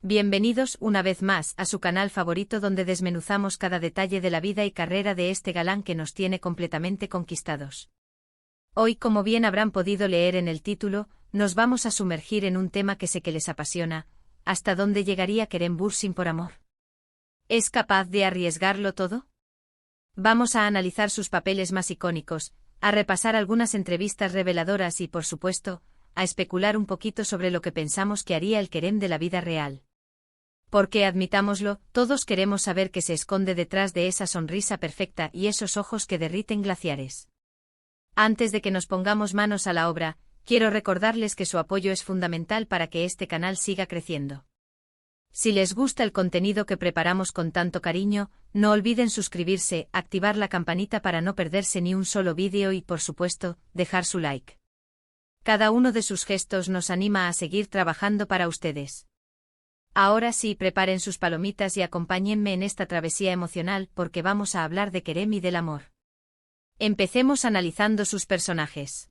Bienvenidos una vez más a su canal favorito donde desmenuzamos cada detalle de la vida y carrera de este galán que nos tiene completamente conquistados. Hoy, como bien habrán podido leer en el título, nos vamos a sumergir en un tema que sé que les apasiona: ¿hasta dónde llegaría Kerem Bürsin por amor? ¿Es capaz de arriesgarlo todo? Vamos a analizar sus papeles más icónicos, a repasar algunas entrevistas reveladoras y, por supuesto, a especular un poquito sobre lo que pensamos que haría el Kerem de la vida real. Porque, admitámoslo, todos queremos saber qué se esconde detrás de esa sonrisa perfecta y esos ojos que derriten glaciares. Antes de que nos pongamos manos a la obra, quiero recordarles que su apoyo es fundamental para que este canal siga creciendo. Si les gusta el contenido que preparamos con tanto cariño, no olviden suscribirse, activar la campanita para no perderse ni un solo vídeo y, por supuesto, dejar su like. Cada uno de sus gestos nos anima a seguir trabajando para ustedes. Ahora sí, preparen sus palomitas y acompáñenme en esta travesía emocional porque vamos a hablar de Kerem y del amor. Empecemos analizando sus personajes.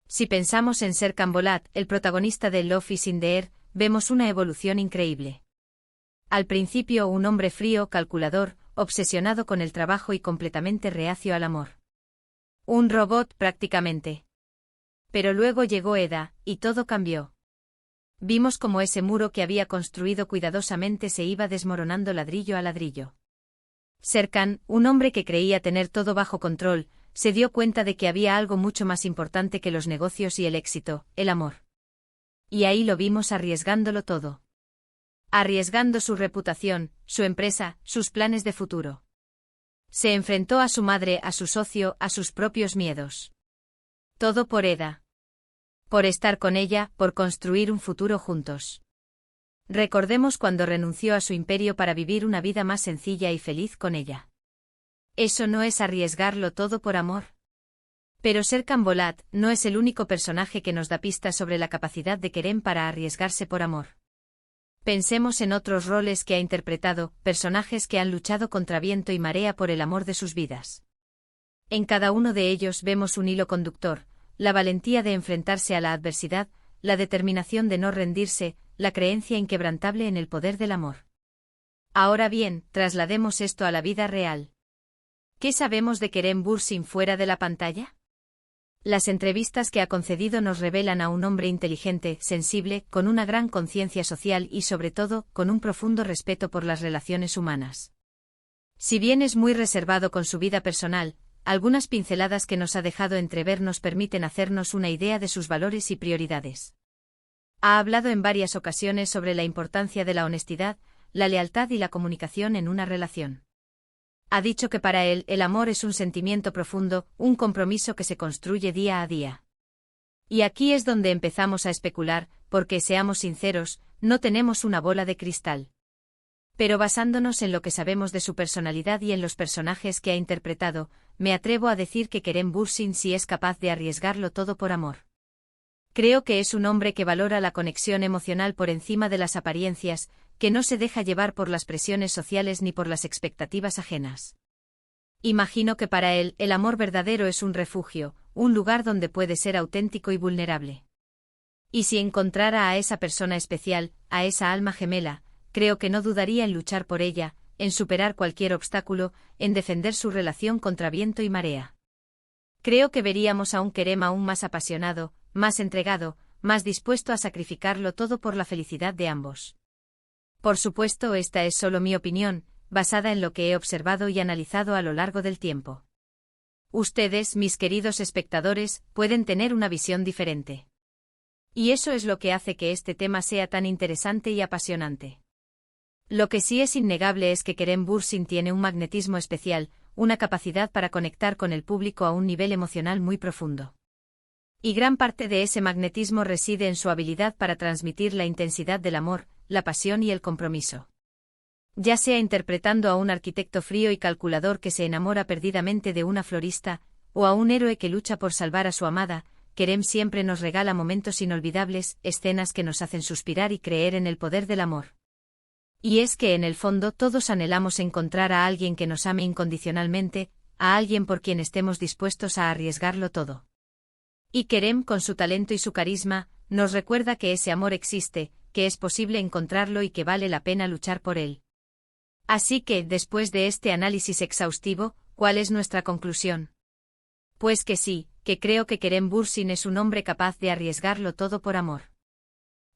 Si pensamos en Serkan Bolat, el protagonista de Love is in the Air, vemos una evolución increíble. Al principio un hombre frío, calculador, obsesionado con el trabajo y completamente reacio al amor. Un robot prácticamente. Pero luego llegó Eda, y todo cambió. Vimos cómo ese muro que había construido cuidadosamente se iba desmoronando ladrillo a ladrillo. Serkan, un hombre que creía tener todo bajo control, se dio cuenta de que había algo mucho más importante que los negocios y el éxito: el amor. Y ahí lo vimos arriesgándolo todo. Arriesgando su reputación, su empresa, sus planes de futuro. Se enfrentó a su madre, a su socio, a sus propios miedos. Todo por Eda. Por estar con ella, por construir un futuro juntos. Recordemos cuando renunció a su imperio para vivir una vida más sencilla y feliz con ella. ¿Eso no es arriesgarlo todo por amor? Pero Serkan Bolat no es el único personaje que nos da pistas sobre la capacidad de Kerem para arriesgarse por amor. Pensemos en otros roles que ha interpretado, personajes que han luchado contra viento y marea por el amor de sus vidas. En cada uno de ellos vemos un hilo conductor: la valentía de enfrentarse a la adversidad, la determinación de no rendirse, la creencia inquebrantable en el poder del amor. Ahora bien, traslademos esto a la vida real. ¿Qué sabemos de Kerem Bürsin fuera de la pantalla? Las entrevistas que ha concedido nos revelan a un hombre inteligente, sensible, con una gran conciencia social y, sobre todo, con un profundo respeto por las relaciones humanas. Si bien es muy reservado con su vida personal, algunas pinceladas que nos ha dejado entrever nos permiten hacernos una idea de sus valores y prioridades. Ha hablado en varias ocasiones sobre la importancia de la honestidad, la lealtad y la comunicación en una relación. Ha dicho que para él el amor es un sentimiento profundo, un compromiso que se construye día a día. Y aquí es donde empezamos a especular, porque, seamos sinceros, no tenemos una bola de cristal. Pero basándonos en lo que sabemos de su personalidad y en los personajes que ha interpretado, me atrevo a decir que Kerem Bürsin sí es capaz de arriesgarlo todo por amor. Creo que es un hombre que valora la conexión emocional por encima de las apariencias, que no se deja llevar por las presiones sociales ni por las expectativas ajenas. Imagino que para él el amor verdadero es un refugio, un lugar donde puede ser auténtico y vulnerable. Y si encontrara a esa persona especial, a esa alma gemela, creo que no dudaría en luchar por ella, en superar cualquier obstáculo, en defender su relación contra viento y marea. Creo que veríamos a un Kerem aún más apasionado, más entregado, más dispuesto a sacrificarlo todo por la felicidad de ambos. Por supuesto, esta es solo mi opinión, basada en lo que he observado y analizado a lo largo del tiempo. Ustedes, mis queridos espectadores, pueden tener una visión diferente. Y eso es lo que hace que este tema sea tan interesante y apasionante. Lo que sí es innegable es que Kerem Bürsin tiene un magnetismo especial, una capacidad para conectar con el público a un nivel emocional muy profundo. Y gran parte de ese magnetismo reside en su habilidad para transmitir la intensidad del amor, la pasión y el compromiso. Ya sea interpretando a un arquitecto frío y calculador que se enamora perdidamente de una florista, o a un héroe que lucha por salvar a su amada, Kerem siempre nos regala momentos inolvidables, escenas que nos hacen suspirar y creer en el poder del amor. Y es que en el fondo todos anhelamos encontrar a alguien que nos ame incondicionalmente, a alguien por quien estemos dispuestos a arriesgarlo todo. Y Kerem, con su talento y su carisma, nos recuerda que ese amor existe, que es posible encontrarlo y que vale la pena luchar por él. Así que, después de este análisis exhaustivo, ¿cuál es nuestra conclusión? Pues que sí, que creo que Kerem Bürsin es un hombre capaz de arriesgarlo todo por amor.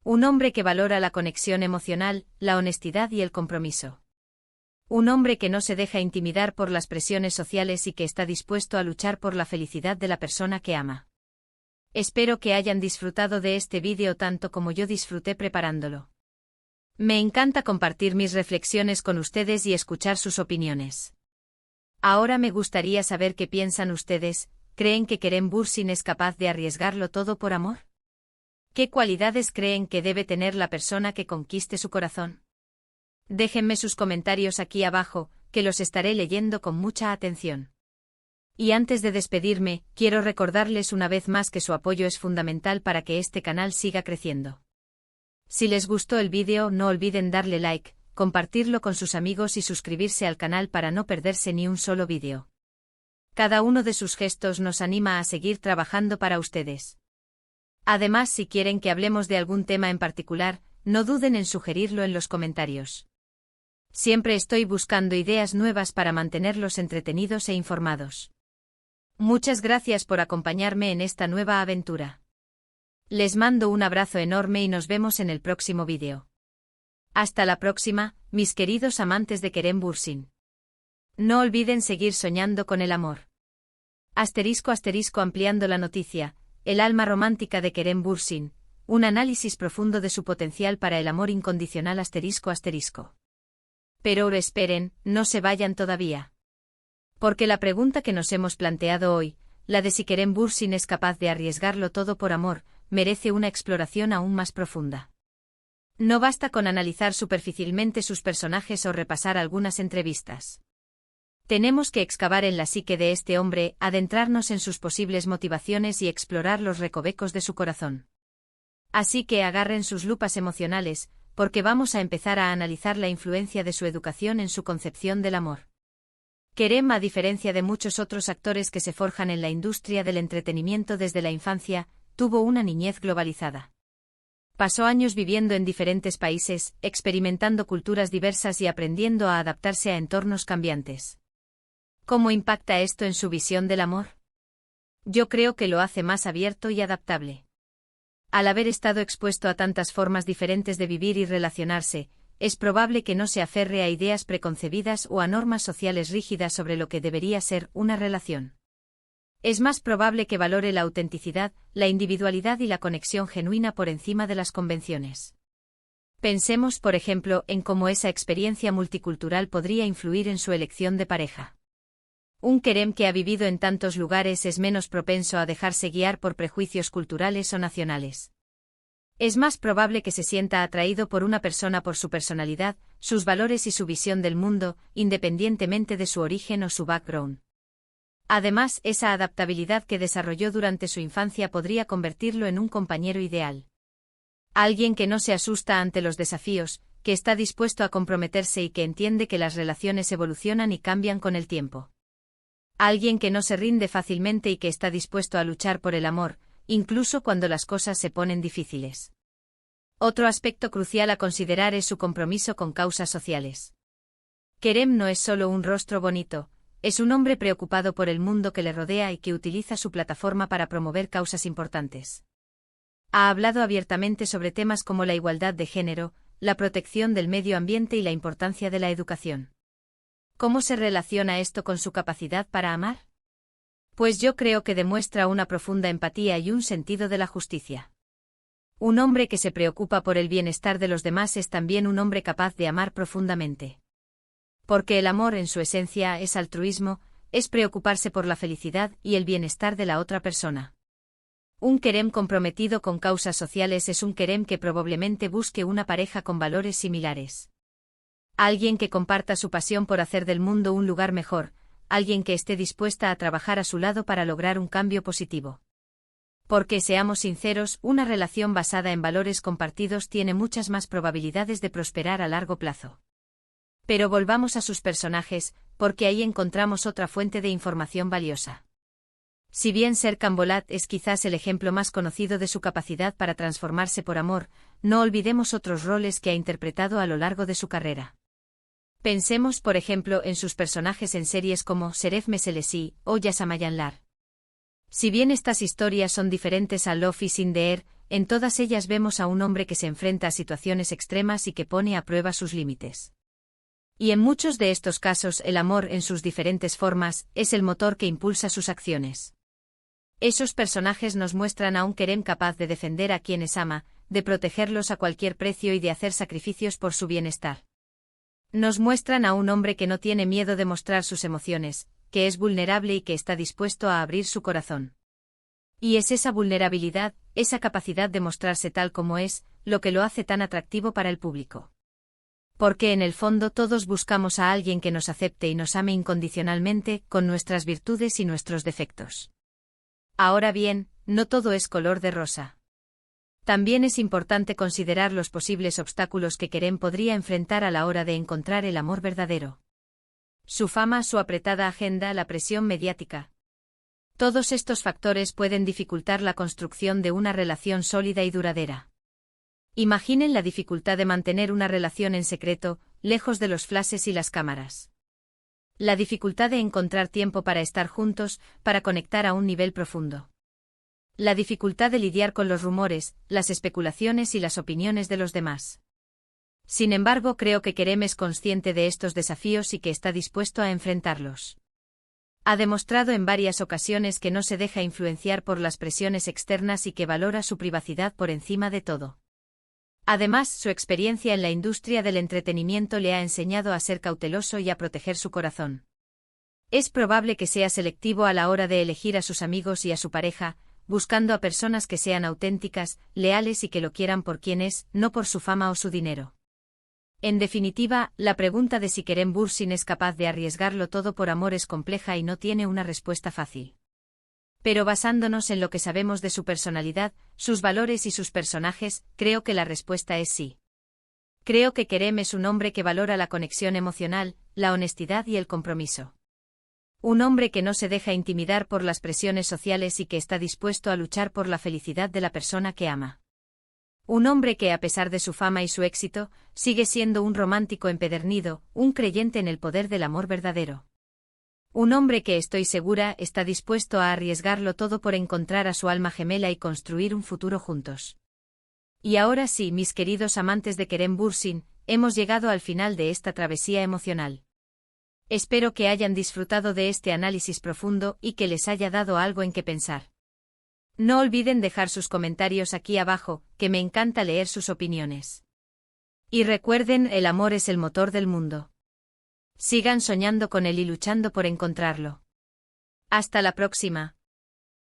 Un hombre que valora la conexión emocional, la honestidad y el compromiso. Un hombre que no se deja intimidar por las presiones sociales y que está dispuesto a luchar por la felicidad de la persona que ama. Espero que hayan disfrutado de este vídeo tanto como yo disfruté preparándolo. Me encanta compartir mis reflexiones con ustedes y escuchar sus opiniones. Ahora me gustaría saber qué piensan ustedes. ¿Creen que Kerem Bürsin es capaz de arriesgarlo todo por amor? ¿Qué cualidades creen que debe tener la persona que conquiste su corazón? Déjenme sus comentarios aquí abajo, que los estaré leyendo con mucha atención. Y antes de despedirme, quiero recordarles una vez más que su apoyo es fundamental para que este canal siga creciendo. Si les gustó el vídeo, no olviden darle like, compartirlo con sus amigos y suscribirse al canal para no perderse ni un solo vídeo. Cada uno de sus gestos nos anima a seguir trabajando para ustedes. Además, si quieren que hablemos de algún tema en particular, no duden en sugerirlo en los comentarios. Siempre estoy buscando ideas nuevas para mantenerlos entretenidos e informados. Muchas gracias por acompañarme en esta nueva aventura. Les mando un abrazo enorme y nos vemos en el próximo vídeo. Hasta la próxima, mis queridos amantes de Kerem Bürsin. No olviden seguir soñando con el amor. *** ampliando la noticia, el alma romántica de Kerem Bürsin, un análisis profundo de su potencial para el amor incondicional ***. Pero esperen, no se vayan todavía. Porque la pregunta que nos hemos planteado hoy, la de si Kerem Bürsin es capaz de arriesgarlo todo por amor, merece una exploración aún más profunda. No basta con analizar superficialmente sus personajes o repasar algunas entrevistas. Tenemos que excavar en la psique de este hombre, adentrarnos en sus posibles motivaciones y explorar los recovecos de su corazón. Así que agarren sus lupas emocionales, porque vamos a empezar a analizar la influencia de su educación en su concepción del amor. Kerem, a diferencia de muchos otros actores que se forjan en la industria del entretenimiento desde la infancia, tuvo una niñez globalizada. Pasó años viviendo en diferentes países, experimentando culturas diversas y aprendiendo a adaptarse a entornos cambiantes. ¿Cómo impacta esto en su visión del amor? Yo creo que lo hace más abierto y adaptable. Al haber estado expuesto a tantas formas diferentes de vivir y relacionarse, es probable que no se aferre a ideas preconcebidas o a normas sociales rígidas sobre lo que debería ser una relación. Es más probable que valore la autenticidad, la individualidad y la conexión genuina por encima de las convenciones. Pensemos, por ejemplo, en cómo esa experiencia multicultural podría influir en su elección de pareja. Un Kerem que ha vivido en tantos lugares es menos propenso a dejarse guiar por prejuicios culturales o nacionales. Es más probable que se sienta atraído por una persona por su personalidad, sus valores y su visión del mundo, independientemente de su origen o su background. Además, esa adaptabilidad que desarrolló durante su infancia podría convertirlo en un compañero ideal. Alguien que no se asusta ante los desafíos, que está dispuesto a comprometerse y que entiende que las relaciones evolucionan y cambian con el tiempo. Alguien que no se rinde fácilmente y que está dispuesto a luchar por el amor, incluso cuando las cosas se ponen difíciles. Otro aspecto crucial a considerar es su compromiso con causas sociales. Kerem no es solo un rostro bonito, es un hombre preocupado por el mundo que le rodea y que utiliza su plataforma para promover causas importantes. Ha hablado abiertamente sobre temas como la igualdad de género, la protección del medio ambiente y la importancia de la educación. ¿Cómo se relaciona esto con su capacidad para amar? Pues yo creo que demuestra una profunda empatía y un sentido de la justicia. Un hombre que se preocupa por el bienestar de los demás es también un hombre capaz de amar profundamente. Porque el amor en su esencia es altruismo, es preocuparse por la felicidad y el bienestar de la otra persona. Un Kerem comprometido con causas sociales es un Kerem que probablemente busque una pareja con valores similares. Alguien que comparta su pasión por hacer del mundo un lugar mejor, alguien que esté dispuesta a trabajar a su lado para lograr un cambio positivo. Porque seamos sinceros, una relación basada en valores compartidos tiene muchas más probabilidades de prosperar a largo plazo. Pero volvamos a sus personajes, porque ahí encontramos otra fuente de información valiosa. Si bien Ser Cambolat es quizás el ejemplo más conocido de su capacidad para transformarse por amor, no olvidemos otros roles que ha interpretado a lo largo de su carrera. Pensemos, por ejemplo, en sus personajes en series como Seref Meselesi o Yasamayanlar. Si bien estas historias son diferentes a Love is in the Air, en todas ellas vemos a un hombre que se enfrenta a situaciones extremas y que pone a prueba sus límites. Y en muchos de estos casos el amor en sus diferentes formas es el motor que impulsa sus acciones. Esos personajes nos muestran a un Kerem capaz de defender a quienes ama, de protegerlos a cualquier precio y de hacer sacrificios por su bienestar. Nos muestran a un hombre que no tiene miedo de mostrar sus emociones, que es vulnerable y que está dispuesto a abrir su corazón. Y es esa vulnerabilidad, esa capacidad de mostrarse tal como es, lo que lo hace tan atractivo para el público. Porque en el fondo todos buscamos a alguien que nos acepte y nos ame incondicionalmente, con nuestras virtudes y nuestros defectos. Ahora bien, no todo es color de rosa. También es importante considerar los posibles obstáculos que Kerem podría enfrentar a la hora de encontrar el amor verdadero. Su fama, su apretada agenda, la presión mediática. Todos estos factores pueden dificultar la construcción de una relación sólida y duradera. Imaginen la dificultad de mantener una relación en secreto, lejos de los flashes y las cámaras. La dificultad de encontrar tiempo para estar juntos, para conectar a un nivel profundo. La dificultad de lidiar con los rumores, las especulaciones y las opiniones de los demás. Sin embargo, creo que Kerem es consciente de estos desafíos y que está dispuesto a enfrentarlos. Ha demostrado en varias ocasiones que no se deja influenciar por las presiones externas y que valora su privacidad por encima de todo. Además, su experiencia en la industria del entretenimiento le ha enseñado a ser cauteloso y a proteger su corazón. Es probable que sea selectivo a la hora de elegir a sus amigos y a su pareja, buscando a personas que sean auténticas, leales y que lo quieran por quien es, no por su fama o su dinero. En definitiva, la pregunta de si Kerem Bürsin es capaz de arriesgarlo todo por amor es compleja y no tiene una respuesta fácil. Pero basándonos en lo que sabemos de su personalidad, sus valores y sus personajes, creo que la respuesta es sí. Creo que Kerem es un hombre que valora la conexión emocional, la honestidad y el compromiso. Un hombre que no se deja intimidar por las presiones sociales y que está dispuesto a luchar por la felicidad de la persona que ama. Un hombre que, a pesar de su fama y su éxito, sigue siendo un romántico empedernido, un creyente en el poder del amor verdadero. Un hombre que, estoy segura, está dispuesto a arriesgarlo todo por encontrar a su alma gemela y construir un futuro juntos. Y ahora sí, mis queridos amantes de Kerem Bürsin, hemos llegado al final de esta travesía emocional. Espero que hayan disfrutado de este análisis profundo y que les haya dado algo en qué pensar. No olviden dejar sus comentarios aquí abajo, que me encanta leer sus opiniones. Y recuerden, el amor es el motor del mundo. Sigan soñando con él y luchando por encontrarlo. Hasta la próxima.